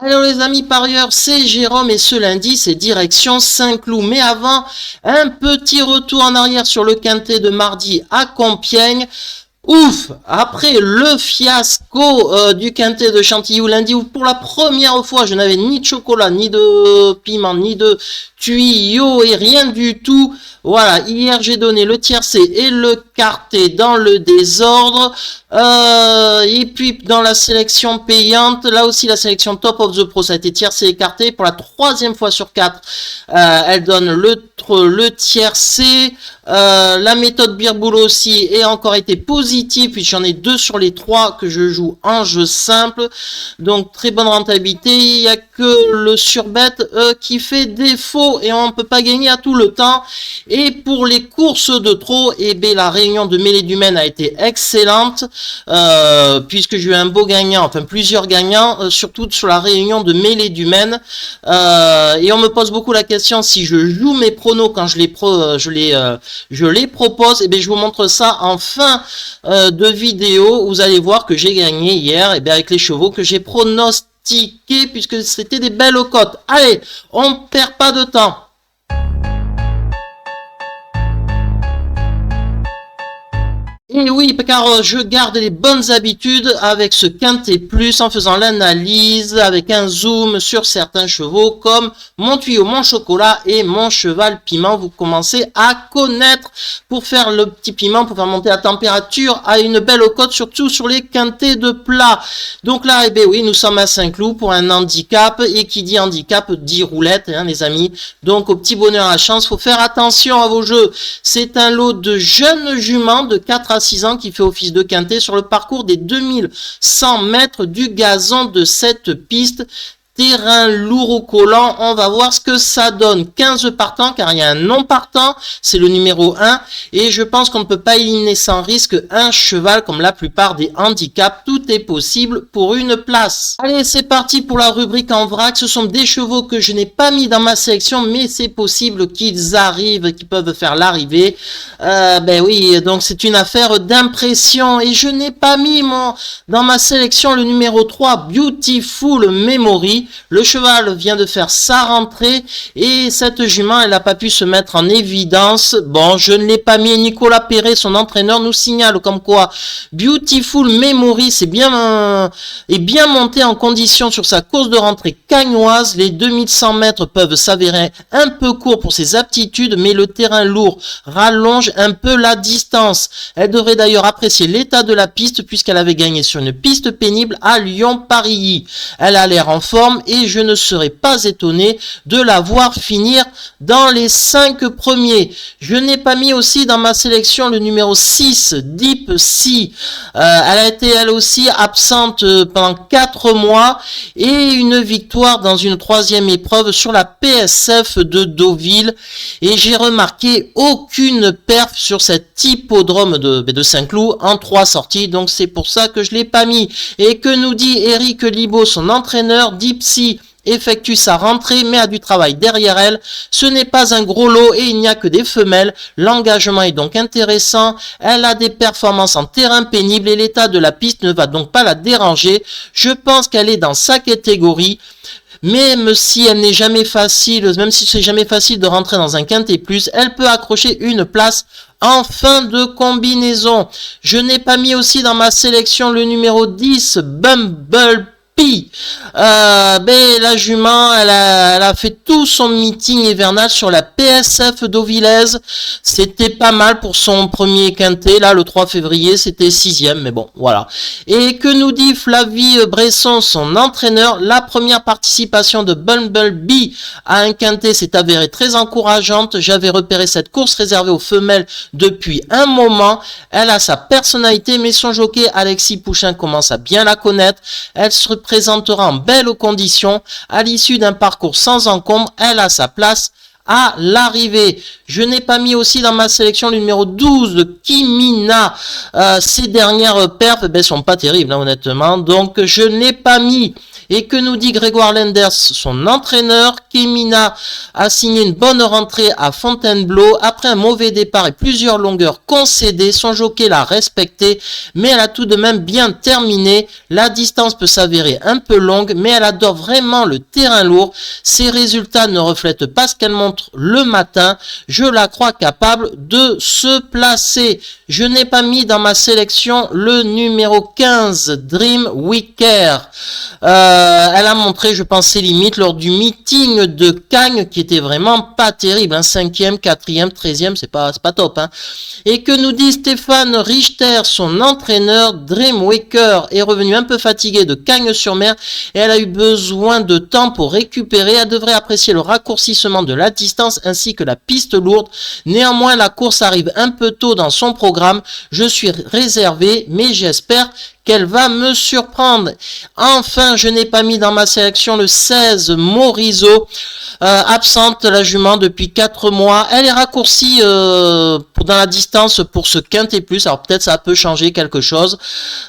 Alors les amis parieurs, c'est Jérôme et ce lundi c'est direction Saint-Cloud. Mais avant, un petit retour en arrière sur le quintet de mardi à Compiègne. Ouf, après le fiasco du quintet de Chantilly lundi où pour la première fois je n'avais ni de chocolat, ni de piment, ni de tuyau et rien du tout. Voilà, hier j'ai donné le tiercé et le quartet dans le désordre. Et puis dans la sélection payante, là aussi la sélection Top of the Pro, ça a été tiercé et quartet pour la troisième fois sur 4. Elle donne le tiercé. La méthode Beerbull aussi a encore été positive, puis j'en ai 2 sur les 3 que je joue en jeu simple. Donc très bonne rentabilité. Il n'y a que le surbet qui fait défaut et on ne peut pas gagner à tout le temps. Et pour les courses de trop, la réunion de mêlée du Maine a été excellente, puisque j'ai eu un beau gagnant, enfin plusieurs gagnants, surtout sur la réunion de mêlée du Maine. Et on me pose beaucoup la question si je joue mes pronos quand je les propose. Et bien je vous montre ça en fin de vidéo. Vous allez voir que j'ai gagné hier avec les chevaux que j'ai pronostiqués, puisque c'était des belles cotes. Allez, on perd pas de temps. Et oui, car je garde les bonnes habitudes avec ce quintet plus en faisant l'analyse avec un zoom sur certains chevaux comme mon tuyau, mon chocolat et mon cheval piment. Vous commencez à connaître pour faire le petit piment, pour faire monter la température à une belle cote, surtout sur les quintets de plat. Donc là, oui, nous sommes à Saint-Cloud pour un handicap et qui dit handicap dit roulette, hein, les amis. Donc au petit bonheur à la chance, faut faire attention à vos jeux. C'est un lot de jeunes juments de 4 à 6 ans qui fait office de quintet sur le parcours des 2100 mètres du gazon de cette piste. Terrain lourd au collant, on va voir ce que ça donne. 15 partants, car il y a un non partant, c'est le numéro 1, et je pense qu'on ne peut pas éliminer sans risque un cheval comme la plupart des handicaps. Tout est possible pour une place. Allez, c'est parti pour la rubrique en vrac. Ce sont des chevaux que je n'ai pas mis dans ma sélection, mais c'est possible qu'ils arrivent, qu'ils peuvent faire l'arrivée. Oui, donc c'est une affaire d'impression, et je n'ai pas mis dans ma sélection le numéro 3, Beautiful Memory. Le cheval vient de faire sa rentrée et cette jument, elle n'a pas pu se mettre en évidence. Bon, je ne l'ai pas mis. Nicolas Perret, son entraîneur, nous signale comme quoi Beautiful Memory est bien monté en condition sur sa course de rentrée cagnoise. Les 2100 mètres peuvent s'avérer un peu courts pour ses aptitudes, mais le terrain lourd rallonge un peu la distance. Elle devrait d'ailleurs apprécier l'état de la piste puisqu'elle avait gagné sur une piste pénible à Lyon-Parilly. Elle a l'air en forme et je ne serais pas étonné de la voir finir dans les 5 premiers. Je n'ai pas mis aussi dans ma sélection le numéro 6, Deep Sea. Elle a été elle aussi absente pendant 4 mois et une victoire dans une 3e épreuve sur la PSF de Deauville. Et j'ai remarqué aucune perf sur cet hippodrome de Saint-Cloud en 3 sorties. Donc c'est pour ça que je l'ai pas mis. Et que nous dit Eric Libaud, son entraîneur? Deep Sea effectue sa rentrée mais a du travail derrière elle. Ce n'est pas un gros lot et il n'y a que des femelles. L'engagement est donc intéressant. Elle a des performances en terrain pénible et l'état de la piste ne va donc pas la déranger. Je pense qu'elle est dans sa catégorie. Même si elle n'est jamais facile, même si c'est jamais facile de rentrer dans un quintet plus, elle peut accrocher une place en fin de combinaison. Je n'ai pas mis aussi dans ma sélection le numéro 10, Bumblebee. La jument, elle a fait tout son meeting hivernal sur la PSF d'Auvillaise. C'était pas mal pour son premier quintet. Là, le 3 février, c'était 6e, mais bon, voilà. Et que nous dit Flavie Bresson, son entraîneur? La première participation de Bumblebee à un quintet s'est avérée très encourageante. J'avais repéré cette course réservée aux femelles depuis un moment. Elle a sa personnalité, mais son jockey Alexis Pouchin commence à bien la connaître. Elle se présentera en belles conditions. À l'issue d'un parcours sans encombre, elle a sa place à l'arrivée. Je n'ai pas mis aussi dans ma sélection le numéro 12, Kimina. Ces dernières perfs, sont pas terribles, hein, honnêtement. Donc, je n'ai pas mis. Et que nous dit Grégoire Lenders, son entraîneur? Kimina a signé une bonne rentrée à Fontainebleau après un mauvais départ et plusieurs longueurs concédées. Son jockey l'a respecté, mais elle a tout de même bien terminé. La distance peut s'avérer un peu longue, mais elle adore vraiment le terrain lourd. Ses résultats ne reflètent pas ce qu'elle montre le matin. Je la crois capable de se placer. Je n'ai pas mis dans ma sélection le numéro 15, Dream Wicker. Elle a montré, je pense, ses limites lors du meeting de Cagnes qui était vraiment pas terrible. Hein. 5e, 4e, 13e, c'est pas top. Hein. Et que nous dit Stéphane Richter, son entraîneur? Dreamwaker est revenu un peu fatigué de Cagnes-sur-Mer et elle a eu besoin de temps pour récupérer. Elle devrait apprécier le raccourcissement de la distance ainsi que la piste lourde. Néanmoins, la course arrive un peu tôt dans son programme. Je suis réservé, mais j'espère qu'elle va me surprendre. Enfin, je n'ai pas mis dans ma sélection le 16, Morizo, absente la jument depuis 4 mois. Elle est raccourcie dans la distance pour ce quintet plus. Alors peut-être ça peut changer quelque chose,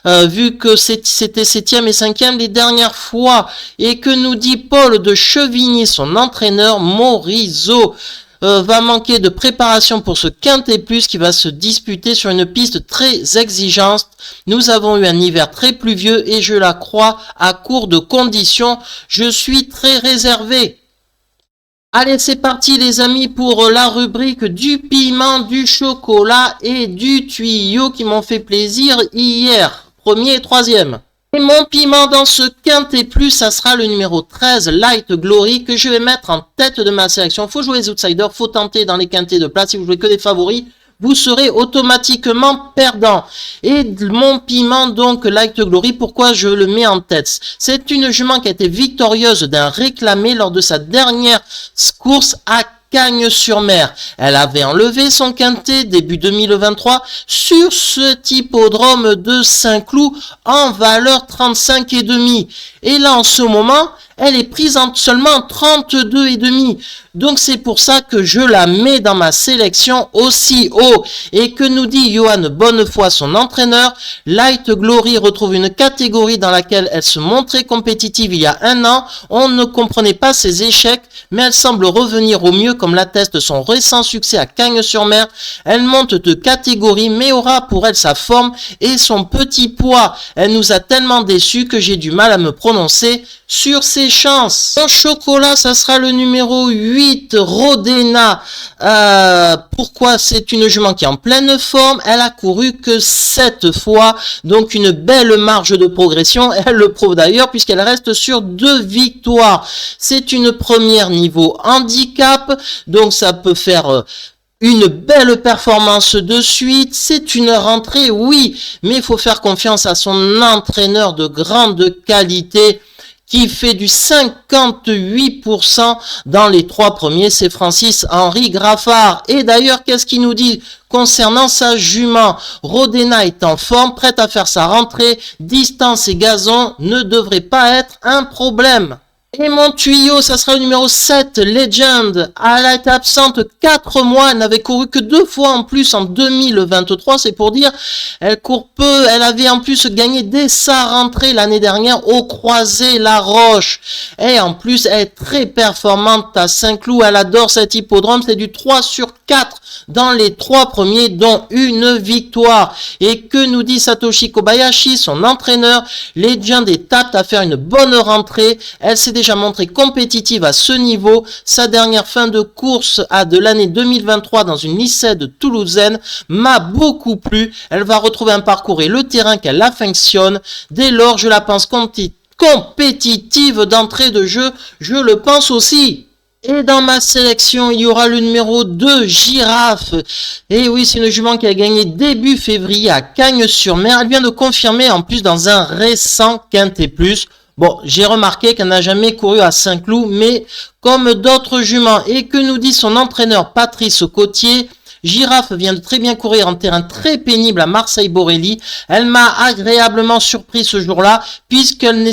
vu que c'était 7e et 5e les dernières fois. Et que nous dit Paul de Chevigny, son entraîneur? Morizo va manquer de préparation pour ce quintet plus qui va se disputer sur une piste très exigeante. Nous avons eu un hiver très pluvieux et je la crois à court de conditions. Je suis très réservé. Allez, c'est parti les amis pour la rubrique du piment, du chocolat et du tuyau qui m'ont fait plaisir hier. Premier et troisième. Et mon piment dans ce quintet plus, ça sera le numéro 13, Light Glory, que je vais mettre en tête de ma sélection. Faut jouer les outsiders, faut tenter dans les quintets de place. Si vous jouez que des favoris, vous serez automatiquement perdant. Et mon piment, donc, Light Glory, pourquoi je le mets en tête? C'est une jument qui a été victorieuse d'un réclamé lors de sa dernière course à Cagnes-sur-Mer. Elle avait enlevé son quintet début 2023 sur cet hippodrome de Saint-Cloud en valeur 35,5. Et là, en ce moment, elle est prise en seulement 32,5. Donc c'est pour ça que je la mets dans ma sélection aussi haut. Et que nous dit Johan Bonnefoy, son entraîneur? Light Glory retrouve une catégorie dans laquelle elle se montrait compétitive il y a un an. On ne comprenait pas ses échecs, mais elle semble revenir au mieux comme l'atteste son récent succès à Cagnes-sur-Mer. Elle monte de catégorie, mais aura pour elle sa forme et son petit poids. Elle nous a tellement déçus que j'ai du mal à me prononcer sur ses chances. En chocolat, ça sera le numéro 8, Rodena. Pourquoi? C'est une jument qui est en pleine forme. Elle a couru que 7 fois, donc une belle marge de progression. Elle le prouve d'ailleurs puisqu'elle reste sur 2 victoires. C'est une première niveau handicap, donc ça peut faire une belle performance de suite. C'est une rentrée, oui, mais il faut faire confiance à son entraîneur de grande qualité qui fait du 58% dans les 3 premiers, c'est Francis-Henri Graffard. Et d'ailleurs, qu'est-ce qu'il nous dit concernant sa jument? Rodena est en forme, prête à faire sa rentrée, distance et gazon ne devraient pas être un problème. Et mon tuyau, ça sera le numéro 7, Legend. Elle a été absente 4 mois, elle n'avait couru que 2 fois en plus en 2023, c'est pour dire. Elle court peu, elle avait en plus gagné dès sa rentrée l'année dernière au Croisé-la-Roche. Et en plus, elle est très performante à Saint-Cloud, elle adore cet hippodrome, c'est du 3/4 dans les 3 premiers, dont une victoire. Et que nous dit Satoshi Kobayashi, son entraîneur? Legend est apte à faire une bonne rentrée, elle s'est déjà montrée compétitive à ce niveau. Sa dernière fin de course de l'année 2023 dans une lycée toulousaine m'a beaucoup plu. Elle va retrouver un parcours et le terrain qu'elle affectionne. Dès lors, je la pense compétitive d'entrée de jeu. Je le pense aussi. Et dans ma sélection, il y aura le numéro 2, Girafe. Et oui, c'est une jument qui a gagné début février à Cagnes-sur-Mer. Elle vient de confirmer en plus dans un récent quintet plus. Bon, j'ai remarqué qu'elle n'a jamais couru à Saint-Cloud, mais comme d'autres juments. Et que nous dit son entraîneur Patrice Cotier? Girafe vient de très bien courir en terrain très pénible à Marseille-Borelli. Elle m'a agréablement surpris ce jour-là, puisqu'elle ne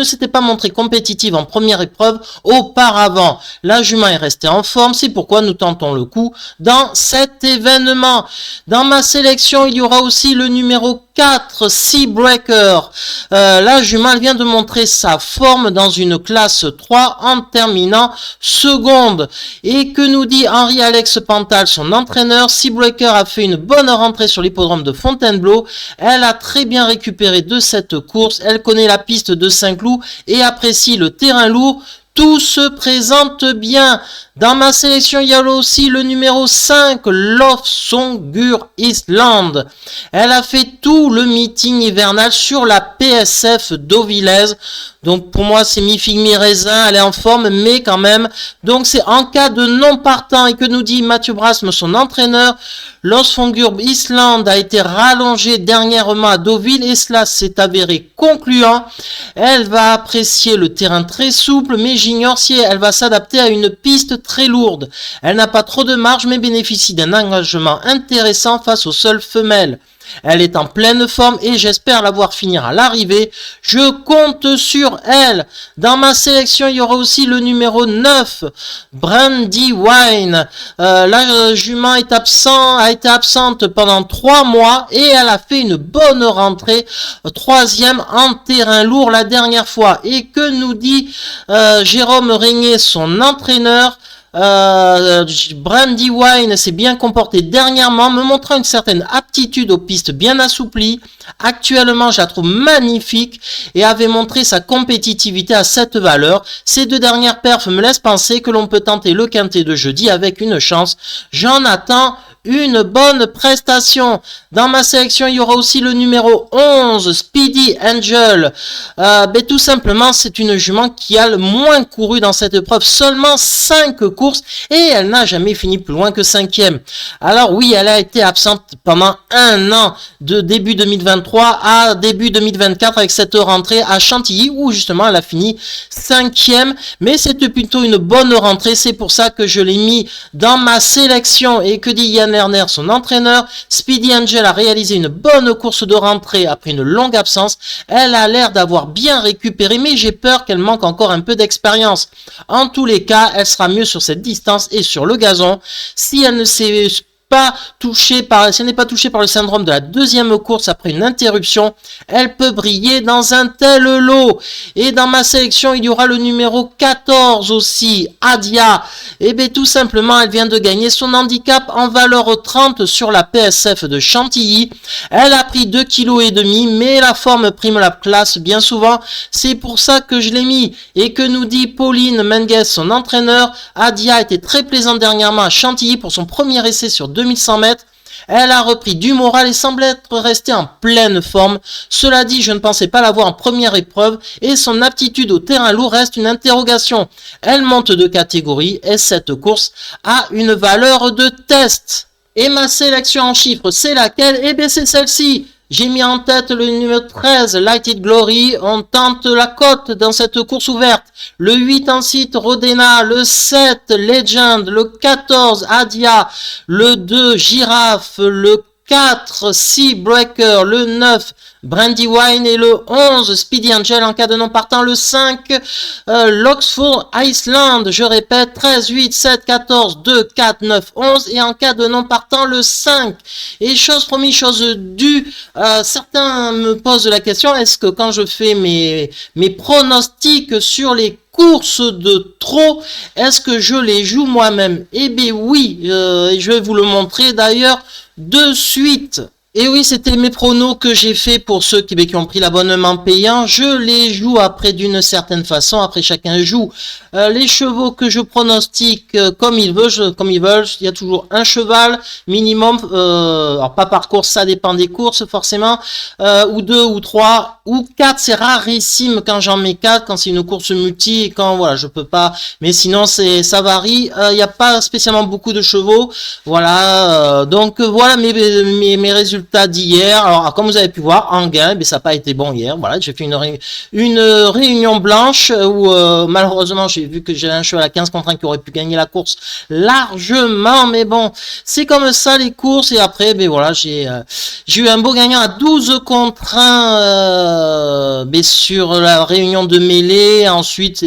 s'était pas montrée compétitive en première épreuve auparavant. La jument est restée en forme, c'est pourquoi nous tentons le coup dans cet événement. Dans ma sélection, il y aura aussi le numéro 4, Seabreaker. La jument vient de montrer sa forme dans une classe 3 en terminant seconde. Et que nous dit Henri-Alex Pantal, son entraîneur? Seabreaker a fait une bonne rentrée sur l'hippodrome de Fontainebleau. Elle a très bien récupéré de cette course. Elle connaît la piste de Saint-Cloud et apprécie le terrain lourd. Tout se présente bien. Dans ma sélection, il y a aussi le numéro 5, Lofsongur Island. Elle a fait tout le meeting hivernal sur la PSF d'Auvilez. Donc pour moi, c'est mi-figue, mi-raisin. Elle est en forme, mais quand même. Donc c'est en cas de non partant et que nous dit Mathieu Brasme, son entraîneur, Lofsongur Island a été rallongé dernièrement à Deauville et cela s'est avéré concluant. Elle va apprécier le terrain très souple, mais j'ignore si elle va s'adapter à une piste très lourde. Elle n'a pas trop de marge, mais bénéficie d'un engagement intéressant face aux seules femelles. Elle est en pleine forme et j'espère la voir finir à l'arrivée. Je compte sur elle. Dans ma sélection, il y aura aussi le numéro 9, Brandywine. La jument a été absente pendant 3 mois et elle a fait une bonne rentrée, 3e en terrain lourd la dernière fois. Et que nous dit Jérôme Régnier, son entraîneur? Brandywine s'est bien comporté dernièrement, me montrant une certaine aptitude aux pistes bien assouplies. Actuellement, je la trouve magnifique et avait montré sa compétitivité à cette valeur. Ces 2 dernières perfs me laissent penser que l'on peut tenter le quintet de jeudi avec une chance. J'en attends une bonne prestation. Dans ma sélection, il y aura aussi le numéro 11, Speedy Angel. Tout simplement, c'est une jument qui a le moins couru dans cette épreuve. Seulement 5 courses et elle n'a jamais fini plus loin que 5e. Alors oui, elle a été absente pendant 1 an, de début 2023 à début 2024 avec cette rentrée à Chantilly où justement elle a fini 5e. Mais c'était plutôt une bonne rentrée. C'est pour ça que je l'ai mis dans ma sélection. Et que dit Yann Lerner, son entraîneur? Speedy Angel a réalisé une bonne course de rentrée après une longue absence. Elle a l'air d'avoir bien récupéré, mais j'ai peur qu'elle manque encore un peu d'expérience. En tous les cas, elle sera mieux sur cette distance et sur le gazon. Si elle n'est pas touchée par le syndrome de la 2e course après une interruption, elle peut briller dans un tel lot. Et dans ma sélection, il y aura le numéro 14 aussi, Adia. Et bien tout simplement, elle vient de gagner son handicap en valeur 30 sur la PSF de Chantilly. Elle a pris 2,5 kg, mais la forme prime la classe bien souvent. C'est pour ça que je l'ai mis. Et que nous dit Pauline Menges, son entraîneur? Adia était très plaisante dernièrement à Chantilly pour son premier essai sur 2100 mètres. Elle a repris du moral et semble être restée en pleine forme. Cela dit, je ne pensais pas la voir en première épreuve et son aptitude au terrain lourd reste une interrogation. Elle monte de catégorie et cette course a une valeur de test. Et ma sélection en chiffres, c'est laquelle? Eh bien, c'est celle-ci. J'ai mis en tête le numéro 13, Lighted Glory. On tente la cote dans cette course ouverte. Le 8 ensuite, Rodena. Le 7, Legend. Le 14, Adia. Le 2, Giraffe. Le 4, Seabreaker. Le 9, Brandywine. Et le 11, Speedy Angel en cas de non partant. Le 5, Lofsongur Island. Je répète, 13, 8, 7, 14, 2, 4, 9, 11. Et en cas de non partant, le 5. Et chose promis, chose due, certains me posent la question, est-ce que quand je fais mes pronostics sur les courses de trot, est-ce que je les joue moi-même? Eh bien oui, je vais vous le montrer d'ailleurs de suite. Et oui, c'était mes pronos que j'ai fait pour ceux qui ont pris l'abonnement payant. Je les joue après d'une certaine façon. Après, chacun joue les chevaux que je pronostique comme ils veulent. Il y a toujours un cheval minimum. Alors pas par course, ça dépend des courses forcément. Ou 2 ou 3 ou 4. C'est rarissime quand j'en mets 4, quand c'est une course multi et quand voilà, je peux pas. Mais sinon, ça varie. Il n'y a pas spécialement beaucoup de chevaux. Voilà. Donc voilà mes résultats résultats d'hier. Alors, comme vous avez pu voir, en gain, mais ça n'a pas été bon hier. Voilà, j'ai fait une réunion blanche où malheureusement j'ai vu que j'avais un cheval à 15 contre 1 qui aurait pu gagner la course largement, mais bon, c'est comme ça les courses. Et après, ben voilà, j'ai eu un beau gagnant à 12 contre 1 sur la réunion de mêlée. Ensuite,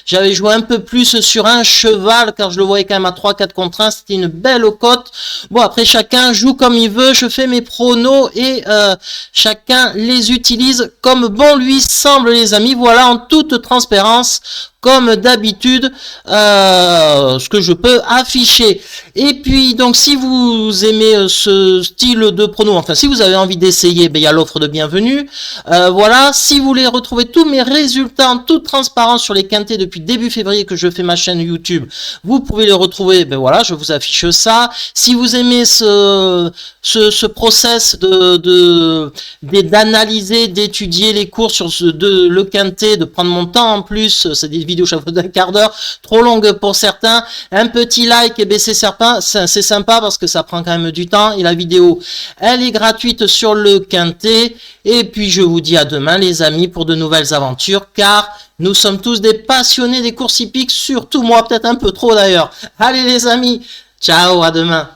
j'avais joué un peu plus sur un cheval car je le voyais quand même à 3-4 contre 1. C'était une belle cote. Bon, après, chacun joue comme il veut. Je fais mes pronos et chacun les utilise comme bon lui semble, les amis. Voilà, en toute transparence, comme d'habitude, ce que je peux afficher. Et puis, donc, si vous aimez ce style de prono, enfin, si vous avez envie d'essayer, ben, il y a l'offre de bienvenue. Voilà, si vous voulez retrouver tous mes résultats en toute transparence sur les quintés depuis début février que je fais ma chaîne YouTube, vous pouvez les retrouver, ben voilà, je vous affiche ça. Si vous aimez ce process d'analyser, d'étudier les cours sur le quintet, de prendre mon temps en plus, c'est des vidéos chaque fois d'un quart d'heure, trop longue pour certains, un petit like, et ben c'est sympa parce que ça prend quand même du temps, et la vidéo elle est gratuite sur le quintet. Et puis je vous dis à demain les amis pour de nouvelles aventures, car nous sommes tous des passionnés des courses hippiques, surtout moi, peut-être un peu trop d'ailleurs. Allez les amis, ciao, à demain.